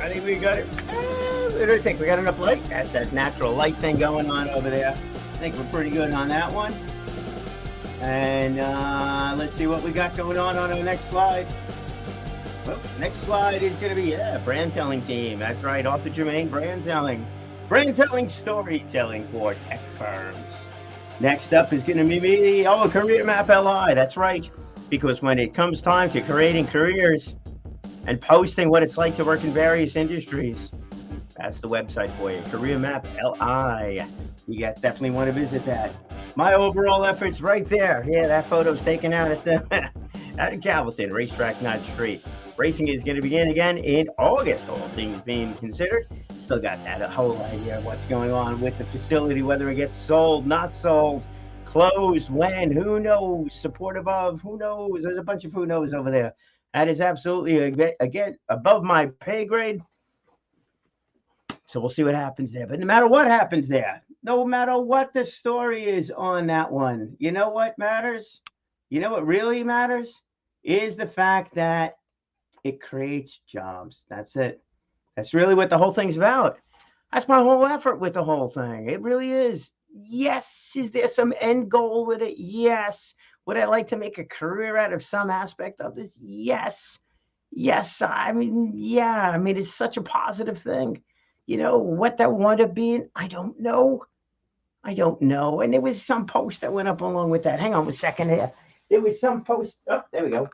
I think we got it. What do you think? We got enough light? That's that natural light thing going on over there. I think we're pretty good on that one. And let's see what we got going on our next slide. Well, next slide is going to be, brand telling team. That's right, Arthur Germain, brand telling. Brand telling, storytelling for tech firms. Next up is going to be me, Career Map LI. That's right, because when it comes time to creating careers and posting what it's like to work in various industries, that's the website for you, Career Map LI. You guys definitely want to visit that. My overall efforts right there. Yeah, that photo's taken out at the out in Galveston, Racetrack Knott Street. Racing is going to begin again in August, all things being considered. Still got that a whole idea of what's going on with the facility, whether it gets sold, not sold, closed, when, who knows, supportive of, who knows. There's a bunch of who knows over there. That is absolutely, again, above my pay grade. So we'll see what happens there. But no matter what happens there, no matter what the story is on that one, you know what matters? You know what really matters? Is the fact that it creates jobs. That's it. That's really what the whole thing's about. That's my whole effort with the whole thing. It really is. Yes. Is there some end goal with it? Yes. Would I like to make a career out of some aspect of this? Yes. Yes. I mean, yeah. I mean, it's such a positive thing. You know, what that wound up being, I don't know. I don't know. And there was some post that went up along with that. Hang on a second here. There was some post. Oh, there we go.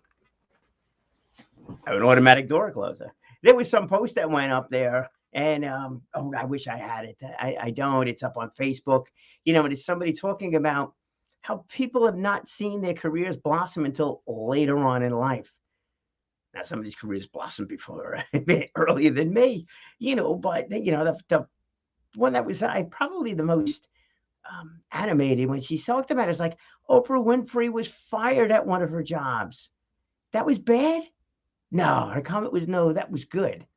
I have an automatic door closer. There was some post that went up there. And, I wish I had it. I don't. It's up on Facebook. You know, and it's somebody talking about how people have not seen their careers blossom until later on in life. Now, some of these careers blossomed before, earlier than me, you know, but, you know, the one that was probably the most animated when she talked about it is like Oprah Winfrey was fired at one of her jobs. That was bad? No, her comment was, no, that was good.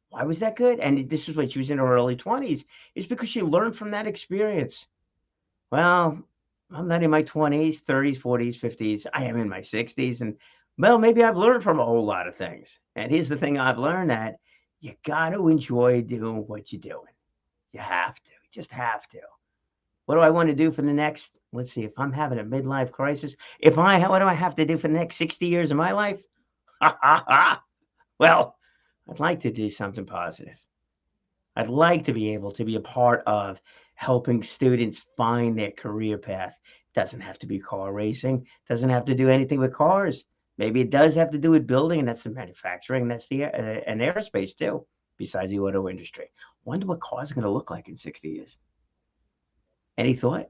Why was that good? And this was when she was in her early 20s. It's because she learned from that experience. Well, I'm not in my 20s, 30s, 40s, 50s. I am in my 60s. And, well, maybe I've learned from a whole lot of things. And here's the thing I've learned, that you got to enjoy doing what you're doing. You have to. You just have to. What do I want to do for the next, let's see, if I'm having a midlife crisis, what do I have to do for the next 60 years of my life? Well, I'd like to do something positive. I'd like to be able to be a part of helping students find their career path. Doesn't have to be car racing. Doesn't have to do anything with cars. Maybe it does have to do with building, and that's the manufacturing, and that's the and aerospace too, besides the auto industry. Wonder what cars are going to look like in 60 years. Any thought?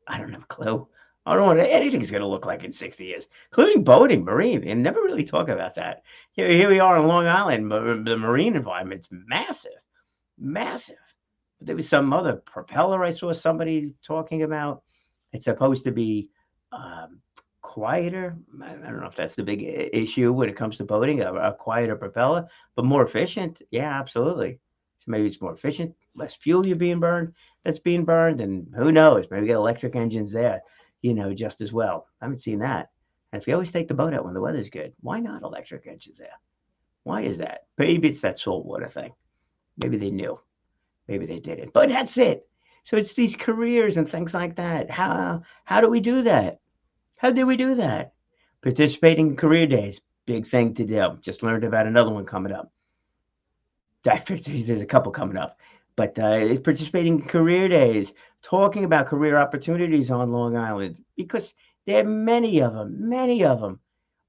I don't have a clue. I don't know what anything's going to look like in 60 years, including boating, marine. And never really talk about that. Here we are on Long Island. The marine environment's massive, massive. But there was some other propeller I saw somebody talking about. It's supposed to be quieter. I don't know if that's the big issue when it comes to boating, a quieter propeller, but more efficient. Yeah, absolutely. So maybe it's more efficient, less fuel you're being burned that's being burned, and who knows, maybe get electric engines there, just as well. I haven't seen that. And if you always take the boat out when the weather's good, why not electric engines there? Why is that? Maybe it's that saltwater thing. Maybe they knew. Maybe they didn't. But that's it. So it's these careers and things like that. How do we do that? How do we do that? Participating in career days, big thing to do. Just learned about another one coming up. There's a couple coming up, but participating in career days, talking about career opportunities on Long Island, because there are many of them, many of them.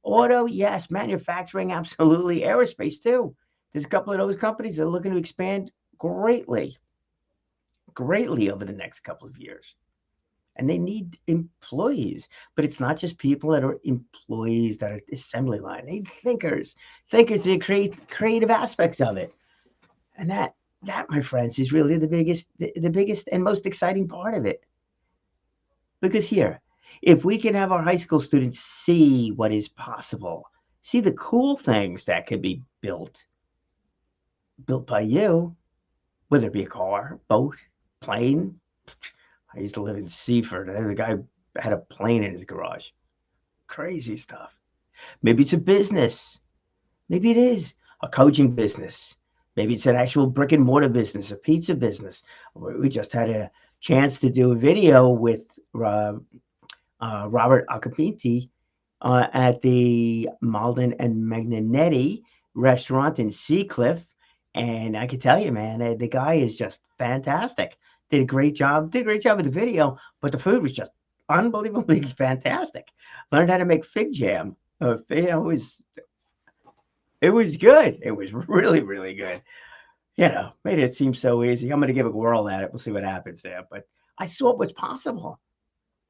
Auto, yes. Manufacturing, absolutely. Aerospace, too. There's a couple of those companies that are looking to expand greatly, greatly over the next couple of years. And they need employees, but it's not just people that are employees that are assembly line. They need thinkers that create creative aspects of it. And that, my friends, is really the biggest and most exciting part of it. Because here, if we can have our high school students see what is possible, see the cool things that could be built by you, whether it be a car, boat, plane. I used to live in Seaford. The guy had a plane in his garage. Crazy stuff. Maybe it's a business. Maybe it is a coaching business. Maybe it's an actual brick and mortar business, a pizza business. We just had a chance to do a video with Robert Acapinti at the Malden and Magnanetti restaurant in Seacliff. And I can tell you, man, the guy is just fantastic. Did a great job with the video, but the food was just unbelievably fantastic. Learned how to make fig jam. It was good. It was really, really good. Made it seem so easy. I'm going to give a whirl at it. We'll see what happens there. But I saw what's possible.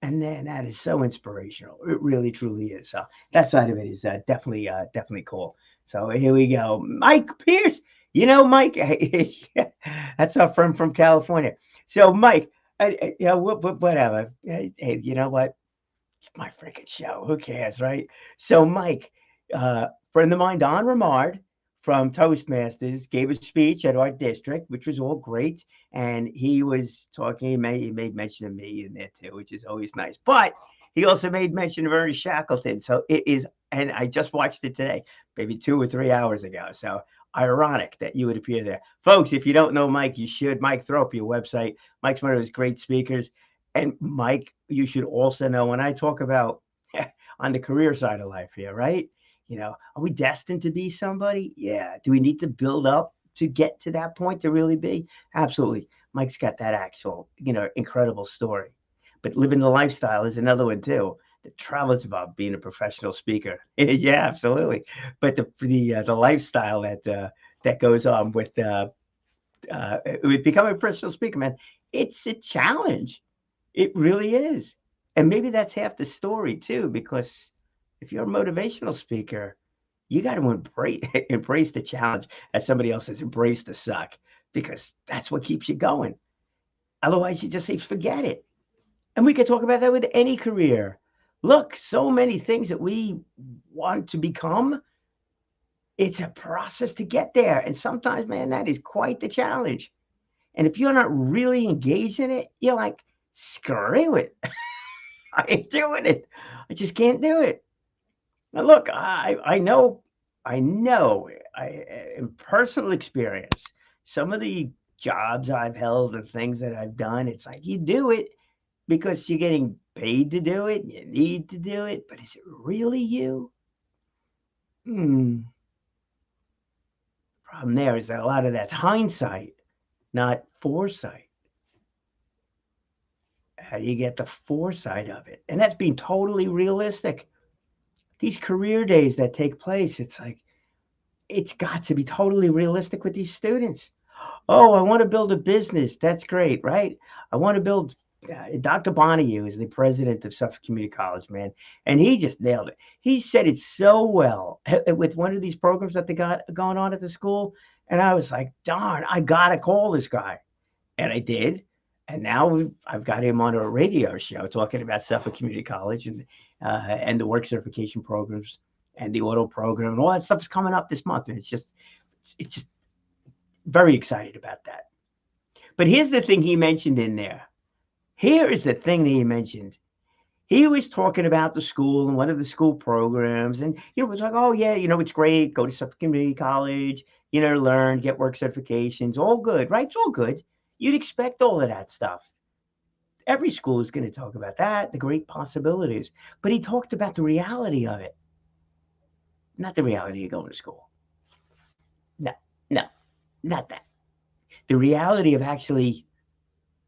And then that is so inspirational. It really, truly is. So that side of it is definitely cool. So here we go. Mike Pierce. Mike, that's our friend from California. So, Mike, whatever. Hey, you know what? It's my freaking show. Who cares, right? So, Mike, friend of mine, Don Ramard from Toastmasters, gave a speech at our district, which was all great. And he was talking, he made mention of me in there too, which is always nice. But he also made mention of Ernest Shackleton. So it is, and I just watched it today, maybe 2 or 3 hours ago. So ironic that you would appear there. Folks, if you don't know Mike, you should. Mike, throw up your website. Mike's one of those great speakers. And Mike, you should also know, when I talk about on the career side of life here, right? Are we destined to be somebody? Yeah. Do we need to build up to get to that point to really be? Absolutely. Mike's got that actual, incredible story. But living the lifestyle is another one too. The travel is about being a professional speaker. Yeah, absolutely. But the lifestyle that goes on with becoming a professional speaker, man, it's a challenge. It really is. And maybe that's half the story too, because if you're a motivational speaker, you got to embrace the challenge, as somebody else says, embrace the suck, because that's what keeps you going. Otherwise, you just say, forget it. And we can talk about that with any career. Look, so many things that we want to become, it's a process to get there. And sometimes, man, that is quite the challenge. And if you're not really engaged in it, you're like, screw it. I ain't doing it. I just can't do it. Now, look, I know in personal experience, some of the jobs I've held and things that I've done, it's like you do it because you're getting paid to do it. You need to do it. But is it really you? Problem there is that a lot of that's hindsight, not foresight. How do you get the foresight of it? And that's being totally realistic. These career days that take place, it's like, it's got to be totally realistic with these students. Oh, I want to build a business. That's great, right? I want to build Dr. Bonahue is the president of Suffolk Community College, man, and he just nailed it. He said it so well with one of these programs that they got going on at the school, and I was like, darn, I gotta call this guy, and I did, and now I've got him on a radio show talking about Suffolk Community College and the work certification programs and the auto program and all that stuff is coming up this month, and it's just very excited about that. But here's the thing he mentioned in there. Here is the thing that he mentioned. He was talking about the school and one of the school programs. And, we're like, oh, yeah, it's great. Go to Suffolk Community College, learn, get work certifications. All good, right? It's all good. You'd expect all of that stuff. Every school is going to talk about that, the great possibilities. But he talked about the reality of it, not the reality of going to school. No, not that. The reality of actually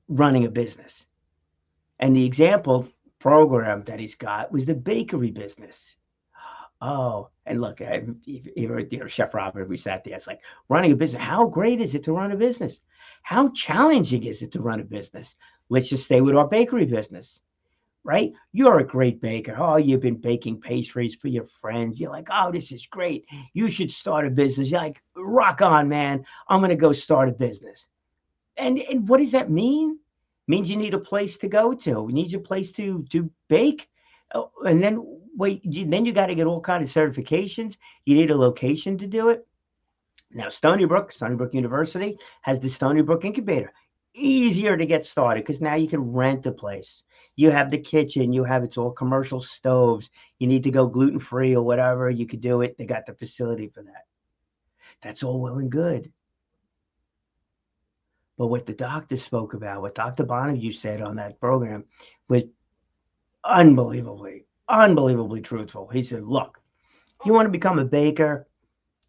running a business. And the example program that he's got was the bakery business. Oh, and look, Chef Robert, we sat there. It's like running a business. How great is it to run a business? How challenging is it to run a business? Let's just stay with our bakery business, right? You're a great baker. Oh, you've been baking pastries for your friends. You're like, oh, this is great. You should start a business. You're like, rock on, man. I'm going to go start a business. And what does that mean? Means you need a place to go to. You need a place to bake. Oh, and then then you got to get all kinds of certifications. You need a location to do it. Now, Stony Brook University has the Stony Brook Incubator. Easier to get started because now you can rent a place. You have the kitchen. It's all commercial stoves. You need to go gluten-free or whatever. You could do it. They got the facility for that. That's all well and good. But what the doctor spoke about, what Dr. Bonahue said on that program was unbelievably truthful. He said, look, you want to become a baker,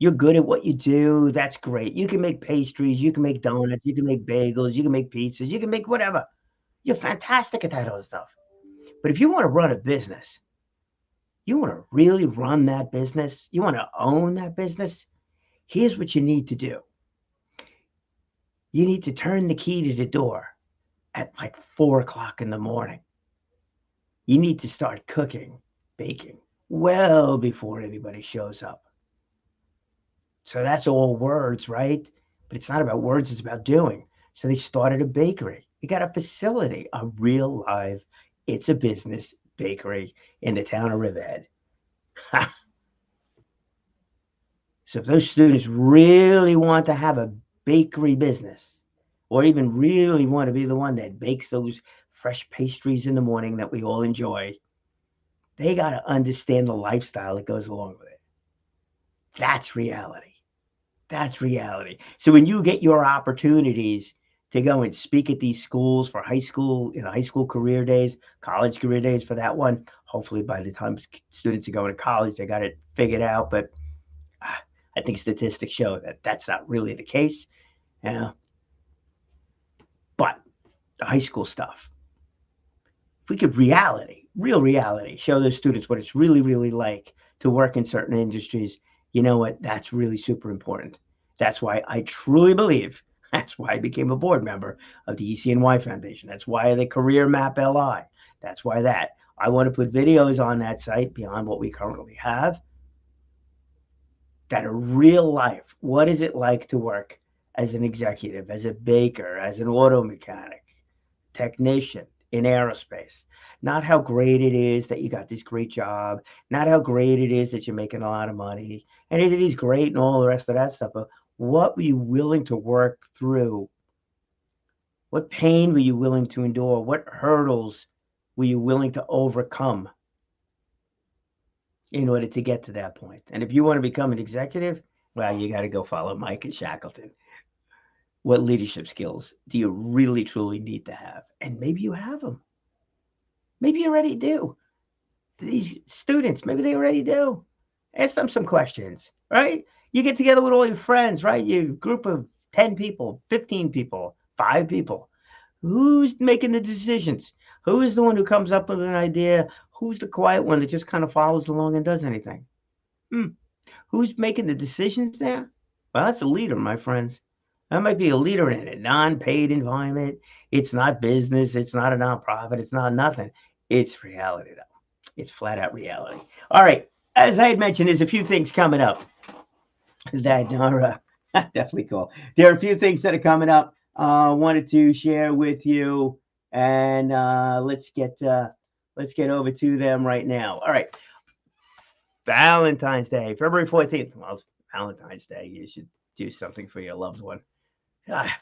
you're good at what you do, that's great. You can make pastries, you can make donuts, you can make bagels, you can make pizzas, you can make whatever. You're fantastic at that other stuff. But if you want to run a business, you want to really run that business, you want to own that business, here's what you need to do. You need to turn the key to the door at like 4 o'clock in the morning. You need to start cooking, baking, well before anybody shows up. So that's all words, right? But it's not about words, it's about doing. So they started a bakery. They got a facility, a real live, it's a business bakery in the town of Riverhead. So if those students really want to have a bakery business, or even really want to be the one that bakes those fresh pastries in the morning that we all enjoy, they got to understand the lifestyle that goes along with it. That's reality. That's reality. So when you get your opportunities to go and speak at these schools for high school, high school career days, college career days for that one, hopefully by the time students are going to college, they got it figured out. But I think statistics show that that's not really the case. But the high school stuff, if we could real reality, show those students what it's really, really like to work in certain industries, you know what? That's really super important. That's why I truly believe, that's why I became a board member of the ECNY Foundation. That's why the Career Map LI. That's why I want to put videos on that site beyond what we currently have that are real life. What is it like to work as an executive, as a baker, as an auto mechanic, technician in aerospace? Not how great it is that you got this great job, not how great it is that you're making a lot of money, and it is great and all the rest of that stuff, but what were you willing to work through? What pain were you willing to endure? What hurdles were you willing to overcome in order to get to that point? And if you want to become an executive, well, you got to go follow Mike and Shackleton. What leadership skills do you really, truly need to have? And maybe you have them. Maybe you already do. These students, maybe they already do. Ask them some questions, right? You get together with all your friends, right? You group of 10 people, 15 people, 5 people. Who's making the decisions? Who is the one who comes up with an idea? Who's the quiet one that just kind of follows along and does anything? Who's making the decisions there? Well, that's a leader, my friends. I might be a leader in a non-paid environment. It's not business. It's not a nonprofit. It's not nothing. It's reality, though. It's flat out reality. All right. As I had mentioned, there's a few things coming up that are definitely cool. There are a few things that are coming up. Wanted to share with you, and let's get over to them right now. All right. Valentine's Day, February 14th. Well, it's Valentine's Day. You should do something for your loved one. Ah,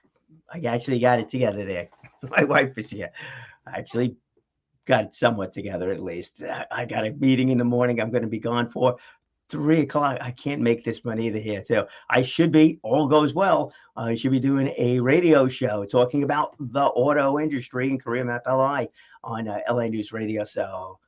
I actually got it together there. My wife is here. I actually got it somewhat together at least. I got a meeting in the morning. I'm going to be gone for 3 o'clock. I can't make this one either here too. I should be, all goes well. I should be doing a radio show talking about the auto industry in Korea Map LI on LA News Radio. So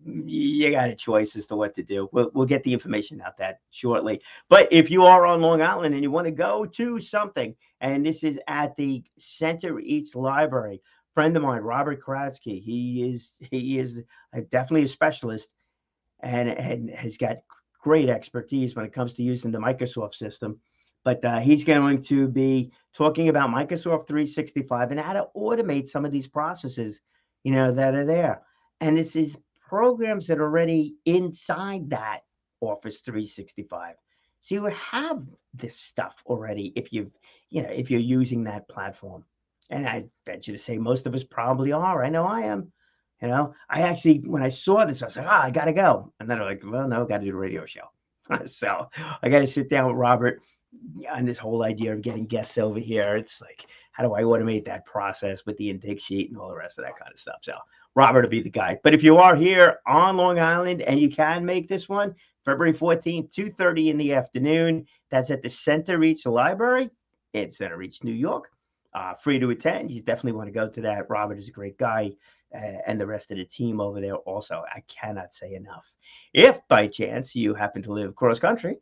you got a choice as to what to do. We'll get the information out that shortly. But if you are on Long Island and you want to go to something, and this is at the Center Eats Library, friend of mine, Robert Kratsky, he is definitely a specialist and has got great expertise when it comes to using the Microsoft system. But he's going to be talking about Microsoft 365 and how to automate some of these processes, that are there. And this is programs that are already inside that Office 365. So you have this stuff already if if you're using that platform. And I venture to say most of us probably are. I know I am. I actually, when I saw this, I was like, I got to go. And then I'm like, well, no, I got to do the radio show. So I got to sit down with Robert on this whole idea of getting guests over here. It's like, how do I automate that process with the intake sheet and all the rest of that kind of stuff? So Robert will be the guy. But if you are here on Long Island and you can make this one, February 14th, 2:30 in the afternoon, that's at the Center Reach Library in Center Reach, New York. Free to attend. You definitely want to go to that. Robert is a great guy, and the rest of the team over there also. I cannot say enough. If by chance you happen to live cross country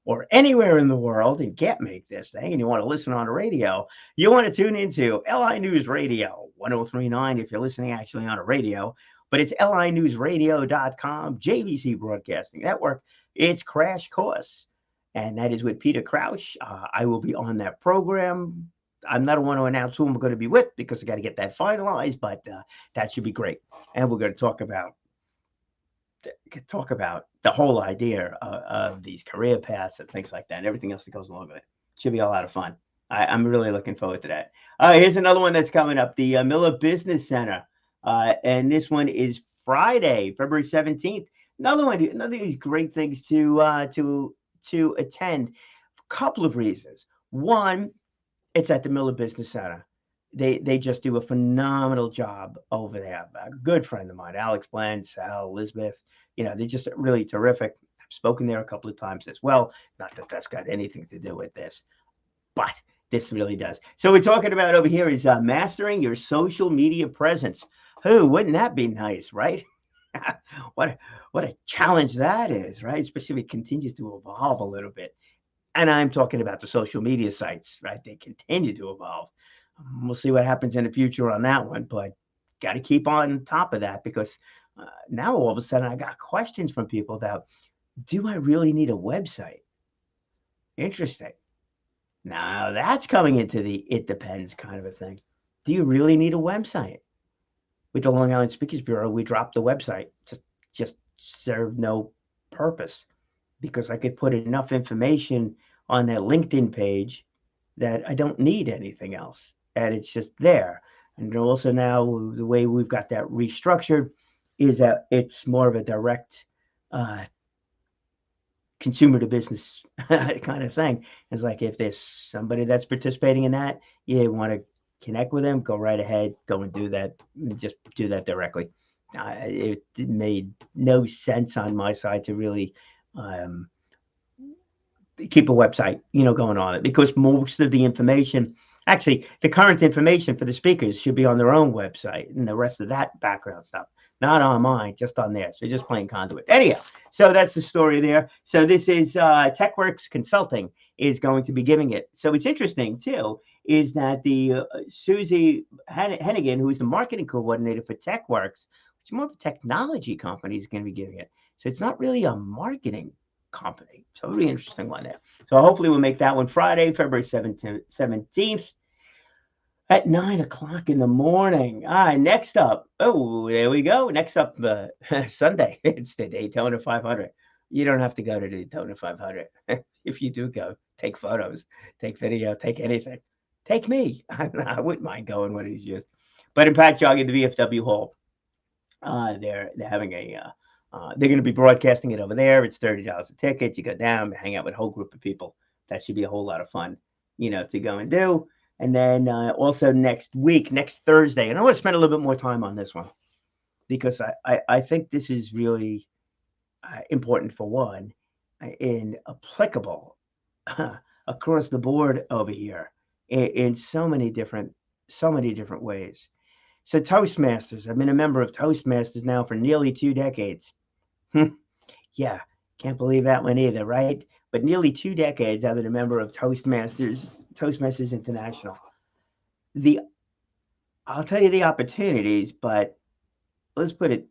or anywhere in the world and can't make this thing and you want to listen on the radio, you want to tune into LI News Radio 1039 if you're listening actually on a radio, but it's linewsradio.com, JVC Broadcasting Network. It's Crash Course, and that is with Peter Crouch. I will be on that program. I'm not want to announce who I'm going to be with because I got to get that finalized, but that should be great. And we're going to talk about the whole idea of these career paths and things like that, and everything else that goes along with it. Should be a lot of fun. I'm really looking forward to that. Here's another one that's coming up, the Miller Business Center, and this one is Friday, February 17th. Another of these great things to attend. A couple of reasons. One, it's at the Miller Business Center. They just do a phenomenal job over there. A good friend of mine, Alex Bland, Sal, Elizabeth, they're just really terrific. I've spoken there a couple of times as well. Not that that's got anything to do with this, but this really does. So we're talking about over here is mastering your social media presence. Wouldn't that be nice, right? What a challenge that is, right? Especially if it continues to evolve a little bit. And I'm talking about the social media sites, right? They continue to evolve. We'll see what happens in the future on that one, but got to keep on top of that because now all of a sudden I got questions from people about, do I really need a website? Interesting. Now that's coming into the it depends kind of a thing. Do you really need a website? With the Long Island Speakers Bureau, we dropped the website. Just served no purpose because I could put enough information on that LinkedIn page that I don't need anything else. And it's just there. And also now the way we've got that restructured is that it's more of a direct consumer to business kind of thing. It's like if there's somebody that's participating in that, you want to connect with them, go right ahead, go and do that. Just do that directly. It made no sense on my side to really keep a website, going on it because most of the information, actually, the current information for the speakers should be on their own website and the rest of that background stuff, not on mine, just on theirs. So just plain conduit. Anyhow, so that's the story there. So this is TechWorks Consulting is going to be giving it. So it's interesting too, is that the Susie Hennigan, who is the marketing coordinator for TechWorks, which is more of a technology company, is going to be giving it. So it's not really a marketing company. So a really interesting one there. So hopefully we'll make that one Friday, February 17th at 9 o'clock in the morning. All right, next up. Oh, there we go. Next up, Sunday. It's the Daytona 500. You don't have to go to the Daytona 500. If you do go, take photos, take video, take anything. Take me. I wouldn't mind going one of these years. But in Pack Jogging, the VFW Hall, they're having they're going to be broadcasting it over there. It's $30 a ticket. You go down, hang out with a whole group of people. That should be a whole lot of fun, to go and do. And then also next week, next Thursday, and I want to spend a little bit more time on this one because I think this is really important for one, and applicable across the board over here in so many different ways. So Toastmasters, I've been a member of Toastmasters now for nearly 2 decades. Yeah, can't believe that one either, right? But nearly 2 decades I've been a member of Toastmasters International. I'll tell you the opportunities, but let's put it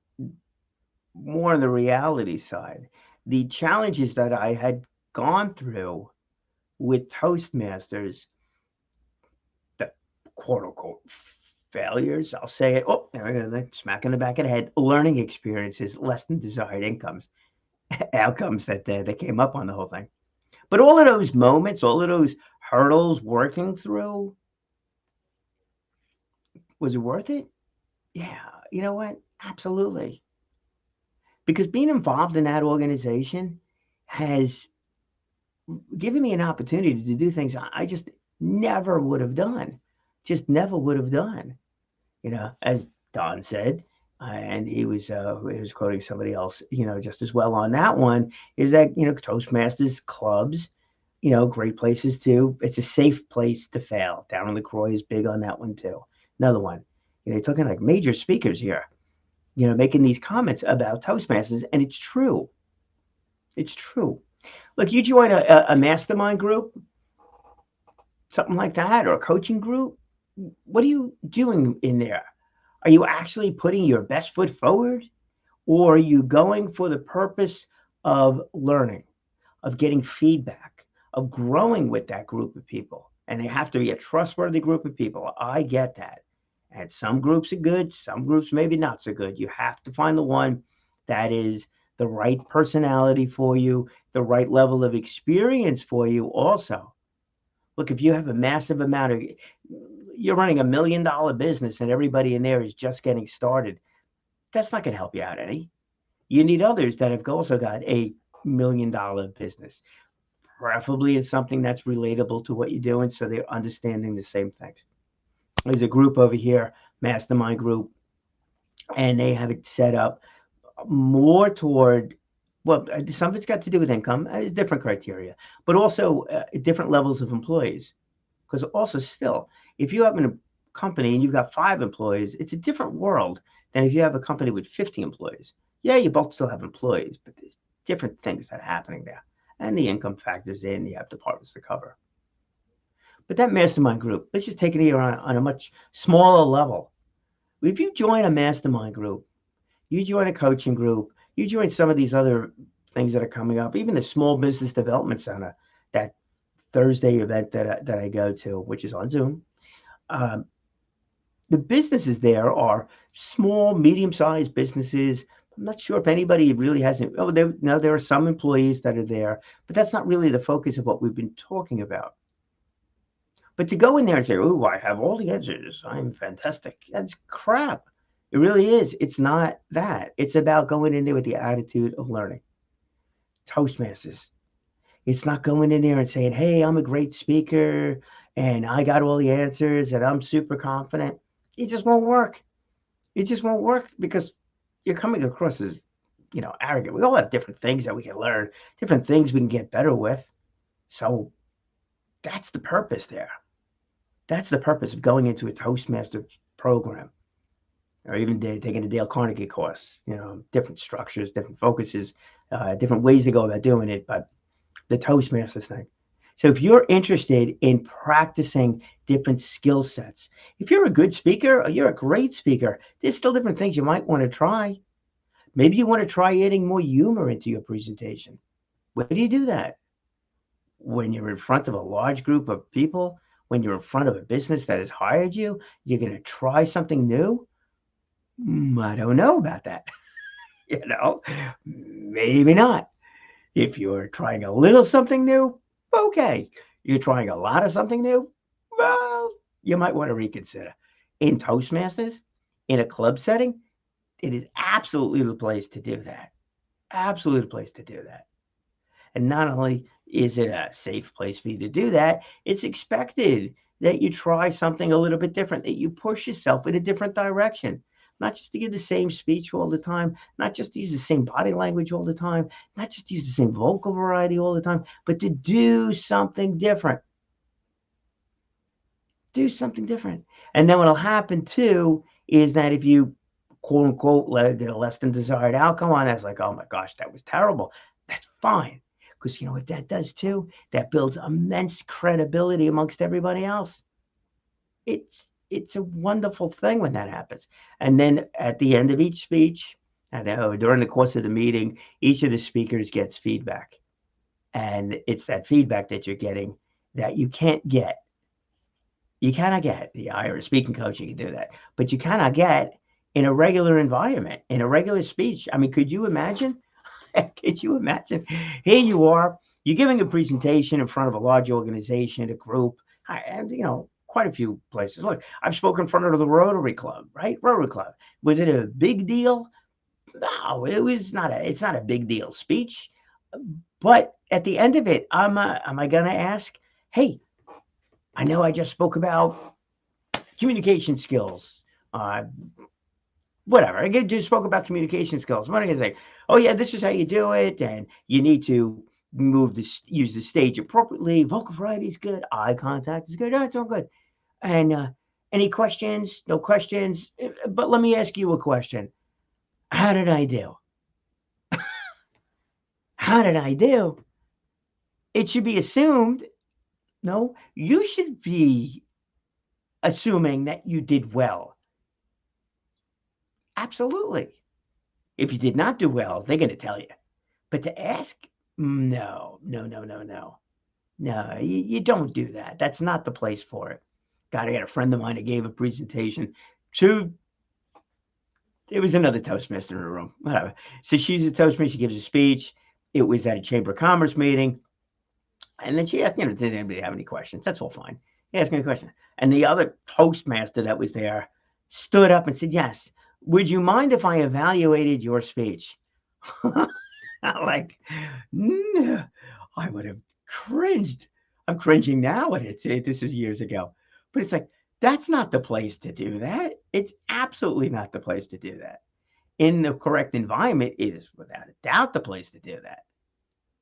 more on the reality side. The challenges that I had gone through with Toastmasters, the quote unquote failures, I'll say it. Oh, there we go, smack in the back of the head. Learning experiences, less than desired outcomes that came up on the whole thing. But all of those moments, all of those hurdles working through, was it worth it? Yeah, you know what? Absolutely. Because being involved in that organization has given me an opportunity to do things I just never would have done. Just never would have done. As Don said, and he was quoting somebody else, just as well on that one, is that, Toastmasters clubs, great places too. It's a safe place to fail. Darren LaCroix is big on that one too. Another one, you're talking like major speakers here, making these comments about Toastmasters, and it's true. It's true. Look, you join a mastermind group, something like that, or a coaching group. What are you doing in there? Are you actually putting your best foot forward, or are you going for the purpose of learning, of getting feedback, of growing with that group of people? And they have to be a trustworthy group of people. I get that. And some groups are good, some groups maybe not so good. You have to find the one that is the right personality for you, the right level of experience for you also. Look, if you have a massive amount of, you're running $1 million business and everybody in there is just getting started, that's not going to help you out any. You need others that have also got a $1 million business. Preferably it's something that's relatable to what you're doing, so they're understanding the same things. There's a group over here, mastermind group, and they have it set up more toward, well, some of it's got to do with income. There's different criteria, but also different levels of employees. Because also still, if you have a company and you've got 5 employees, it's a different world than if you have a company with 50 employees. Yeah, you both still have employees, but there's different things that are happening there. And the income factors in, you have departments to cover. But that mastermind group, let's just take it here on a much smaller level. If you join a mastermind group, you join a coaching group, you join some of these other things that are coming up, even the Small Business Development Center, that Thursday event that I go to, which is on Zoom. The businesses there are small, medium-sized businesses. I'm not sure if anybody really hasn't. Oh, there are some employees that are there, but that's not really the focus of what we've been talking about. But to go in there and say, "Oh, I have all the answers. I'm fantastic," that's crap. It really is. It's not that. It's about going in there with the attitude of learning. Toastmasters. It's not going in there and saying, "Hey, I'm a great speaker and I got all the answers and I'm super confident." It just won't work. It just won't work because you're coming across as, arrogant. We all have different things that we can learn, different things we can get better with. So that's the purpose there. That's the purpose of going into a Toastmaster program, or even taking a Dale Carnegie course. Different structures, different focuses, different ways to go about doing it, but the Toastmasters thing. So if you're interested in practicing different skill sets, if you're a good speaker or you're a great speaker, there's still different things you might want to try. Maybe you want to try adding more humor into your presentation. Where do you do that? When you're in front of a large group of people, when you're in front of a business that has hired you, you're going to try something new? I don't know about that. You know, maybe not. If you're trying a little something new, okay. You're trying a lot of something new, well, you might want to reconsider. In Toastmasters, in a club setting, it is absolutely the place to do that. Absolutely the place to do that. And not only is it a safe place for you to do that, it's expected that you try something a little bit different, that you push yourself in a different direction. Not just to give the same speech all the time, not just to use the same body language all the time, not just to use the same vocal variety all the time, but to do something different. Do something different. And then what'll happen too is that if you quote unquote get a less than desired outcome on that's like, oh my gosh, that was terrible. That's fine. Because you know what that does too? That builds immense credibility amongst everybody else. It's a wonderful thing when that happens. And then at the end of each speech, and during the course of the meeting, each of the speakers gets feedback. And it's that feedback that you're getting that you can't get. You cannot get the Irish speaking coach, you can do that, but you cannot get in a regular environment, in a regular speech. I mean, could you imagine? Could you imagine? Here you are, you're giving a presentation in front of a large organization, a group, and quite a few places. Look, I've spoken in front of the Rotary Club, right? Rotary Club. Was it a big deal? No, it was not. It's not a big deal speech. But at the end of it, am I going to ask, hey, I know I just spoke about communication skills. Whatever. I just spoke about communication skills. What am I going to say? Oh, yeah, this is how you do it. And you need to use the stage appropriately. Vocal variety is good. Eye contact is good. Oh, it's all good. And any questions? No questions. But let me ask you a question. How did I do? How did I do? It should be assumed. No, you should be assuming that you did well. Absolutely. If you did not do well, they're going to tell you. But to ask, no, no, no, no, no. No, you don't do that. That's not the place for it. God, I had a friend of mine that gave a presentation to, it was another Toastmaster in the room, whatever. So she's a Toastmaster, she gives a speech. It was at a Chamber of Commerce meeting. And then she asked, did anybody have any questions? That's all fine. He asked me a question. And the other Toastmaster that was there stood up and said, yes, would you mind if I evaluated your speech? Like, no, I would have cringed. I'm cringing now at it. This was years ago. But it's like, that's not the place to do that. It's absolutely not the place to do that. In the correct environment, it is without a doubt the place to do that.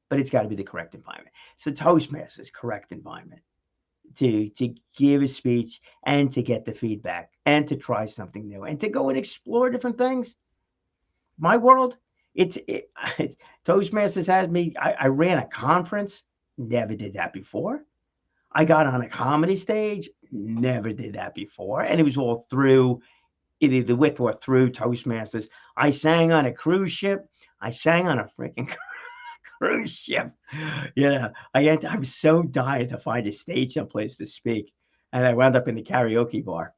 But it's got to be the correct environment. So Toastmasters, correct environment to give a speech and to get the feedback and to try something new and to go and explore different things. My world, it's Toastmasters has me. I ran a conference, never did that before. I got on a comedy stage, never did that before, and it was all through either with or through Toastmasters. I sang on a cruise ship. I sang on a freaking cruise ship. Yeah, I was so dying to find a stage someplace to speak, and I wound up in the karaoke bar.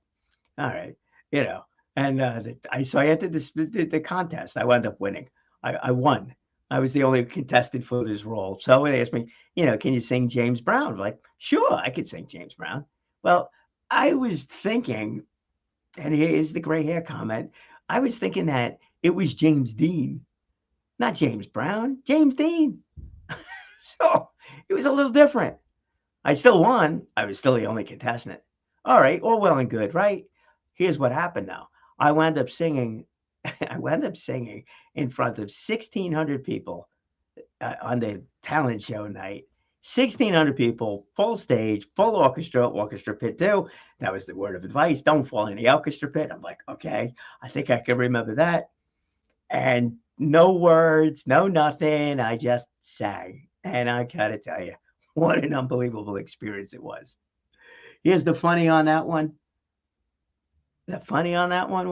All right, and I entered the contest. I wound up winning. I won. I was the only contestant for this role. So they asked me, can you sing James Brown? I'm like, sure, I could sing James Brown. Well, I was thinking, and here's the gray hair comment. I was thinking that it was James Dean, not James Brown, James Dean. So it was a little different. I still won. I was still the only contestant. All right, all well and good, right? Here's what happened now. I wound up singing in front of 1,600 people on the talent show night. 1,600 people, full stage, full orchestra pit too. That was the word of advice. Don't fall in the orchestra pit. I'm like, okay, I think I can remember that. And no words, no nothing. I just sang. And I gotta tell you, what an unbelievable experience it was. Here's the funny on that one. The funny on that one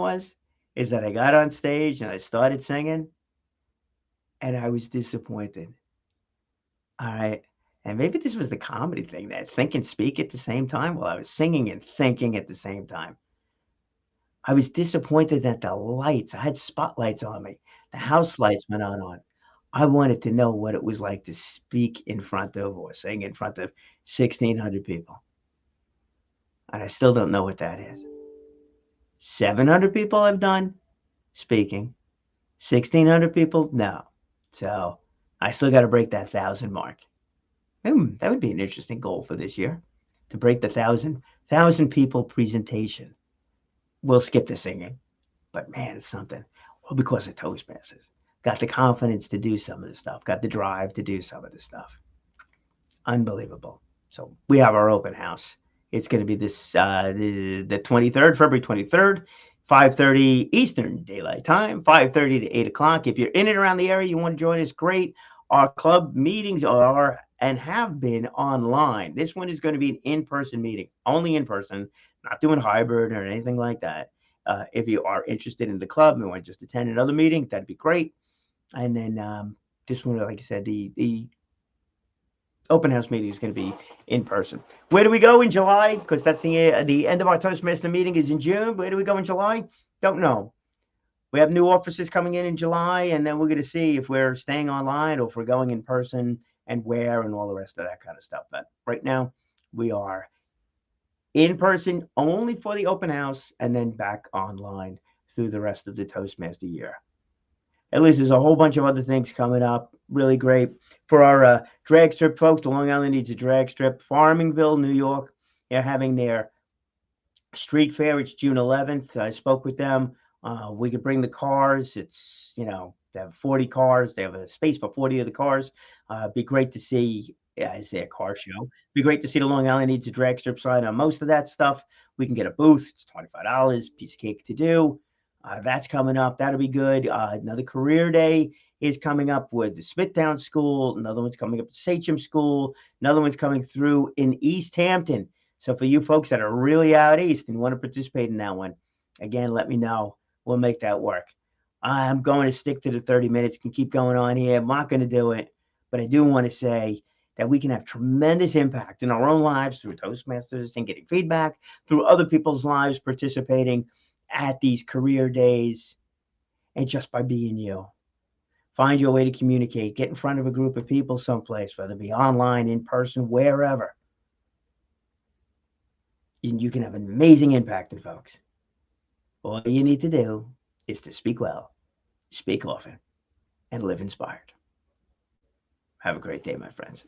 is that I got on stage and I started singing and I was disappointed. All right. And maybe this was the comedy thing, that think and speak at the same time. Well, I was singing and thinking at the same time. I was disappointed that the lights, I had spotlights on me. The house lights went on. I wanted to know what it was like to speak in front of or sing in front of 1,600 people. And I still don't know what that is. 700 people I've done speaking. 1,600 people, no. So I still got to break that 1,000 mark. That would be an interesting goal for this year, to break the thousand people presentation. We'll skip the singing, but man, it's something. Well, because of Toastmasters, got the confidence to do some of the stuff, got the drive to do some of the stuff. Unbelievable. So we have our open house. It's going to be this the 23rd, February 23rd, 5:30 Eastern Daylight Time, 5:30 to 8 o'clock. If you're in and around the area, you want to join us, great. Our club meetings are and have been online. This one is going to be an in-person meeting, only in person, not doing hybrid or anything like that. If you are interested in the club and want to just attend another meeting, that'd be great. And then this one, like I said, the open house meeting is going to be in person. Where do we go in July? Because that's the end of our Toastmaster meeting is in June. Where do we go in July? Don't know. We have new offices coming in July, and then we're going to see if we're staying online or if we're going in person and where and all the rest of that kind of stuff. But right now, we are in person only for the open house and then back online through the rest of the Toastmaster year. At least there's a whole bunch of other things coming up. Really great. For our drag strip folks, the Long Island needs a drag strip. Farmingville, New York, they're having their street fair. It's June 11th. I spoke with them. We could bring the cars. It's, they have 40 cars. They have a space for 40 of the cars. Be great to see, I say a car show. Be great to see the Long Island needs a drag strip side on most of that stuff. We can get a booth. It's $25, piece of cake to do. That's coming up. That'll be good. Another career day is coming up with the Smithtown School. Another one's coming up at Sachem School. Another one's coming through in East Hampton. So for you folks that are really out east and want to participate in that one, again, let me know. We'll make that work. I'm going to stick to the 30 minutes. Can keep going on here. I'm not going to do it. But I do want to say that we can have tremendous impact in our own lives through Toastmasters and getting feedback, through other people's lives participating at these career days, and just by being you. Find your way to communicate. Get in front of a group of people someplace, whether it be online, in person, wherever. And you can have an amazing impact on folks. All you need to do is to speak well, speak often, and live inspired. Have a great day, my friends.